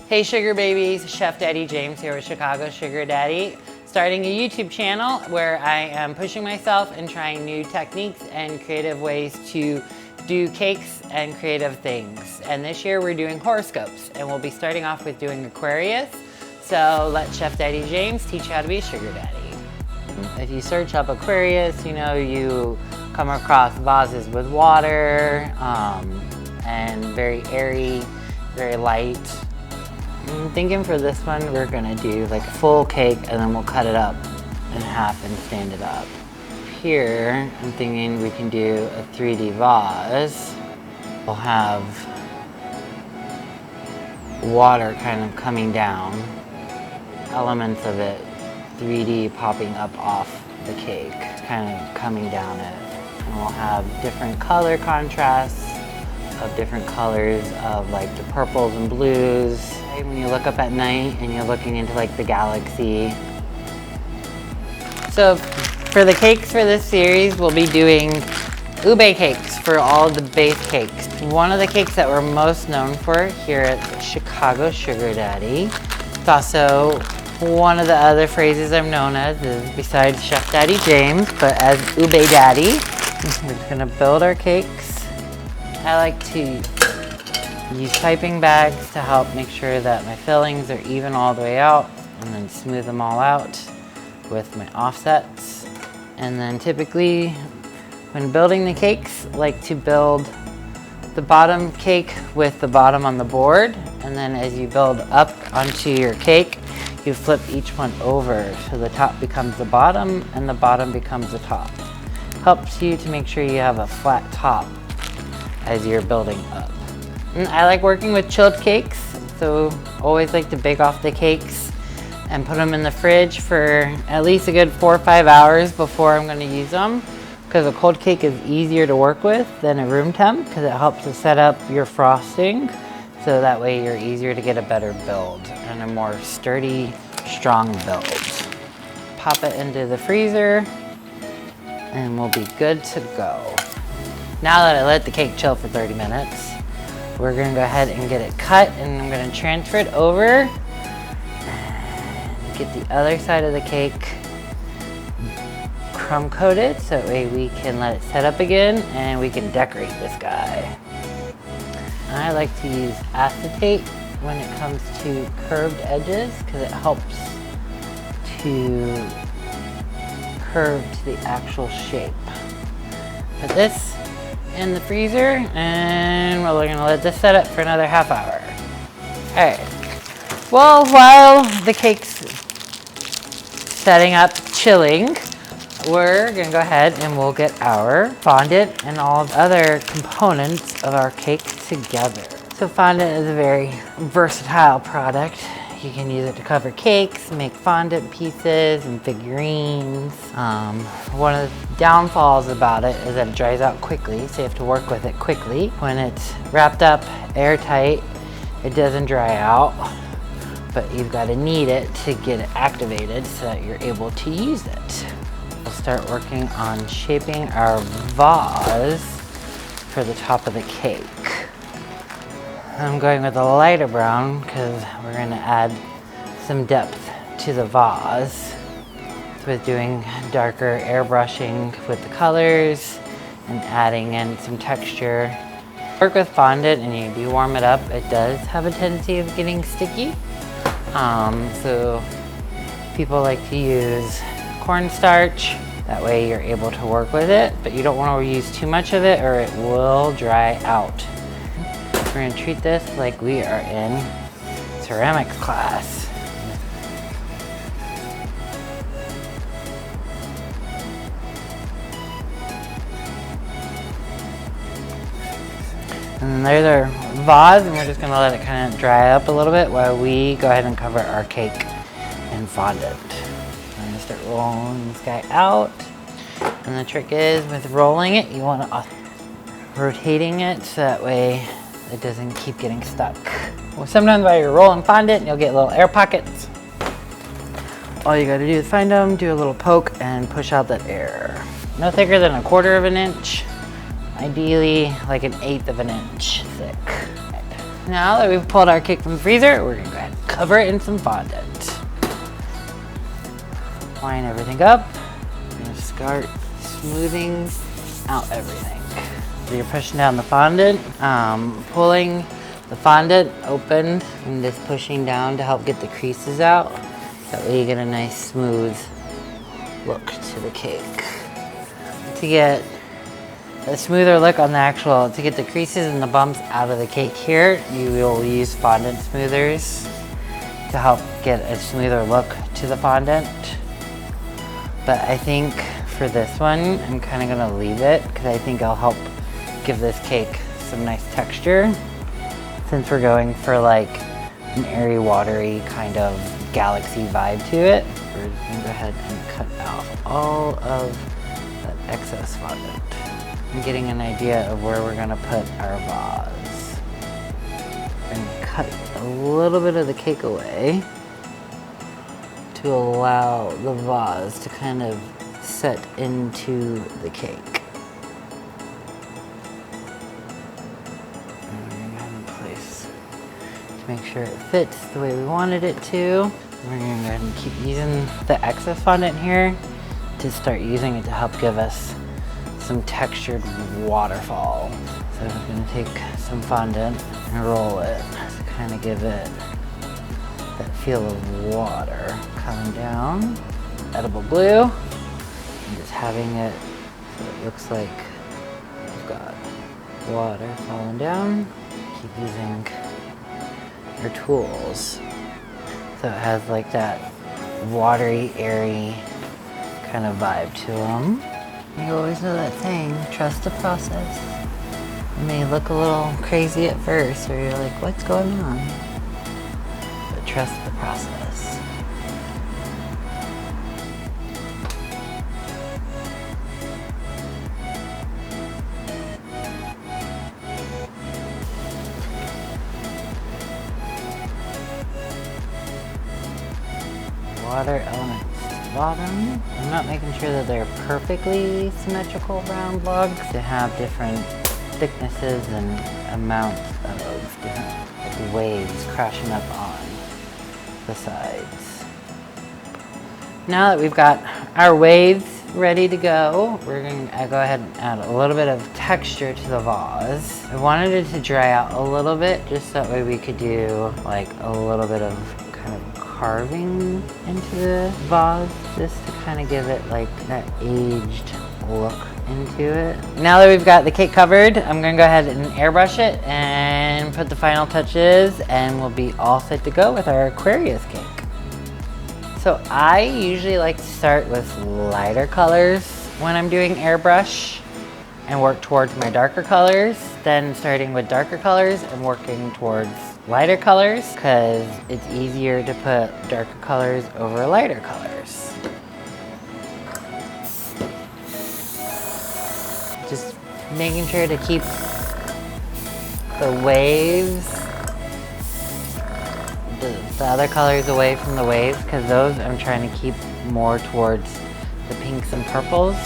Hey Sugar Babies, Chef Daddy James here with Chicago Sugar Daddy, starting a YouTube channel where I am pushing myself and trying new techniques and creative ways to do cakes and creative things. And this year we're doing horoscopes, and we'll be starting off with doing Aquarius. So let Chef Daddy James teach you how to be a sugar daddy. If you search up Aquarius, you come across vases with water and very airy, very light. I'm thinking for this one, we're gonna do like a full cake and then we'll cut it up in half and stand it up. Here, I'm thinking we can do a 3D vase. We'll have water kind of coming down, elements of it 3D popping up off the cake, kind of coming down it. And we'll have different color contrasts of different colors of like the purples and blues. When you look up at night and you're looking into like the galaxy. So for the cakes for this series, we'll be doing ube cakes for all the base cakes. One of the cakes that we're most known for here at Chicago Sugar Daddy. It's also one of the other phrases I'm known as is besides Chef Daddy James, but as ube daddy. We're just gonna build our cakes. I like to use piping bags to help make sure that my fillings are even all the way out, and then smooth them all out with my offsets. And then typically when building the cakes, I like to build the bottom cake with the bottom on the board, and then as you build up onto your cake, you flip each one over so the top becomes the bottom and the bottom becomes the top. Helps you to make sure you have a flat top as you're building up. And I like working with chilled cakes, so always like to bake off the cakes and put them in the fridge for at least a good 4 or 5 hours before I'm going to use them, because a cold cake is easier to work with than a room temp because it helps to set up your frosting, so that way you're easier to get a better build and a more sturdy, strong build. Pop it into the freezer and we'll be good to go. Now that I let the cake chill for 30 minutes, we're gonna go ahead and get it cut, and I'm gonna transfer it over and get the other side of the cake crumb coated so that way we can let it set up again and we can decorate this guy. I like to use acetate when it comes to curved edges because it helps to curve to the actual shape. Put this in the freezer and we're gonna let this set up for another half hour. All right, well, while the cake's setting up, chilling, we're gonna go ahead and we'll get our fondant and all the other components of our cake together. So fondant is a very versatile product. You can use it to cover cakes, make fondant pieces and figurines. One of the downfalls about it is that it dries out quickly, so you have to work with it quickly. When it's wrapped up airtight, it doesn't dry out, but you've got to knead it to get it activated so that you're able to use it. We'll start working on shaping our vase for the top of the cake. I'm going with a lighter brown because we're going to add some depth to the vase with doing darker airbrushing with the colors and adding in some texture. Work with fondant and you do warm it up. It does have a tendency of getting sticky. So people like to use cornstarch. That way you're able to work with it, but you don't want to use too much of it or it will dry out. We're going to treat this like we are in ceramics class. And there's our vase, and we're just going to let it kind of dry up a little bit while we go ahead and cover our cake in fondant. I'm going to start rolling this guy out. And the trick is with rolling it, you want to rotating it so that way it doesn't keep getting stuck. Well, sometimes while you're rolling fondant, you'll get little air pockets. All you gotta do is find them, do a little poke, and push out that air. No thicker than 1/4 of an inch. Ideally, like 1/8 of an inch thick. Now that we've pulled our cake from the freezer, we're gonna go ahead and cover it in some fondant. Line everything up. We're gonna start smoothing out everything. So you're pushing down the fondant, pulling the fondant open and just pushing down to help get the creases out. That way you get a nice smooth look to the cake. To get a smoother look on the actual, to get the creases and the bumps out of the cake here, you will use fondant smoothers to help get a smoother look to the fondant. But I think for this one, I'm kind of gonna leave it because I think it'll help give this cake some nice texture. Since we're going for like an airy, watery kind of galaxy vibe to it, we're just gonna go ahead and cut off all of that excess fondant. I'm getting an idea of where we're gonna put our vase. We're gonna cut a little bit of the cake away to allow the vase to kind of set into the cake. Make sure it fits the way we wanted it to. We're gonna go ahead and keep using the excess fondant here to start using it to help give us some textured waterfall. So I'm gonna take some fondant and roll it to kind of give it that feel of water coming down. Edible glue, and just having it so it looks like we've got water falling down. Keep using your tools so it has like that watery, airy kind of vibe to them. You always know that saying, trust the process. It may look a little crazy at first, or you're like, what's going on? But trust the process. Water elements to the bottom. I'm not making sure that they're perfectly symmetrical round logs. They have different thicknesses and amounts of different waves crashing up on the sides. Now that we've got our waves ready to go, we're going to go ahead and add a little bit of texture to the vase. I wanted it to dry out a little bit, just that way we could do like a little bit of kind of carving into the vase, just to kind of give it like that aged look into it. Now that we've got the cake covered, I'm gonna go ahead and airbrush it and put the final touches, and we'll be all set to go with our Aquarius cake. So I usually like to start with lighter colors when I'm doing airbrush and work towards my darker colors, then starting with darker colors and working towards lighter colors, because it's easier to put darker colors over lighter colors. Just making sure to keep the waves, the other colors away from the waves, because those I'm trying to keep more towards the pinks and purples.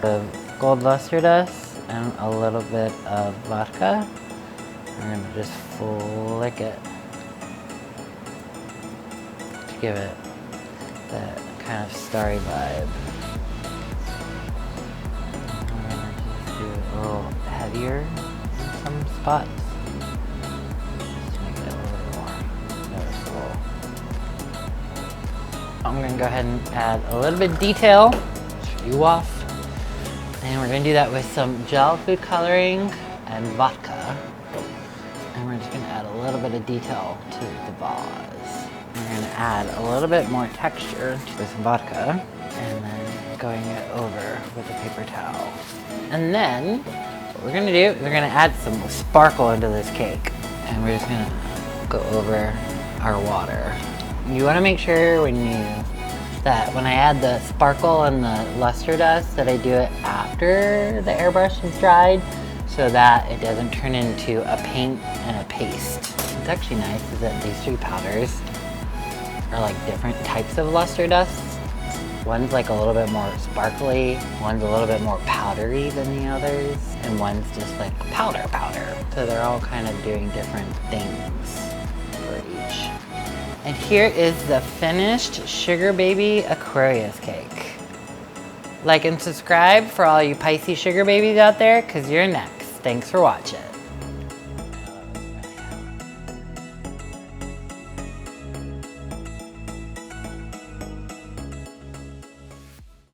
The gold luster dust and a little bit of vodka. We're gonna just flick it to give it that kind of starry vibe. I'm gonna just do it a little heavier in some spots, just to make it a little bit more noticeable. I'm gonna go ahead and add a little bit of detail, show you off. And we're gonna do that with some gel food coloring and vodka. And we're just gonna add a little bit of detail to the vase. We're gonna add a little bit more texture to this vodka, and then going it over with a paper towel. And then we're gonna do is we're gonna add some sparkle into this cake. And we're just gonna go over our water. You wanna make sure when I add the sparkle and the luster dust that I do it after the airbrush is dried so that it doesn't turn into a paint and a paste. What's actually nice is that these three powders are like different types of luster dust. One's like a little bit more sparkly, one's a little bit more powdery than the others, and one's just like powder. So they're all kind of doing different things for each. And here is the finished Sugar Baby Aquarius cake. Like and subscribe for all you Pisces sugar babies out there, because you're next. Thanks for watching.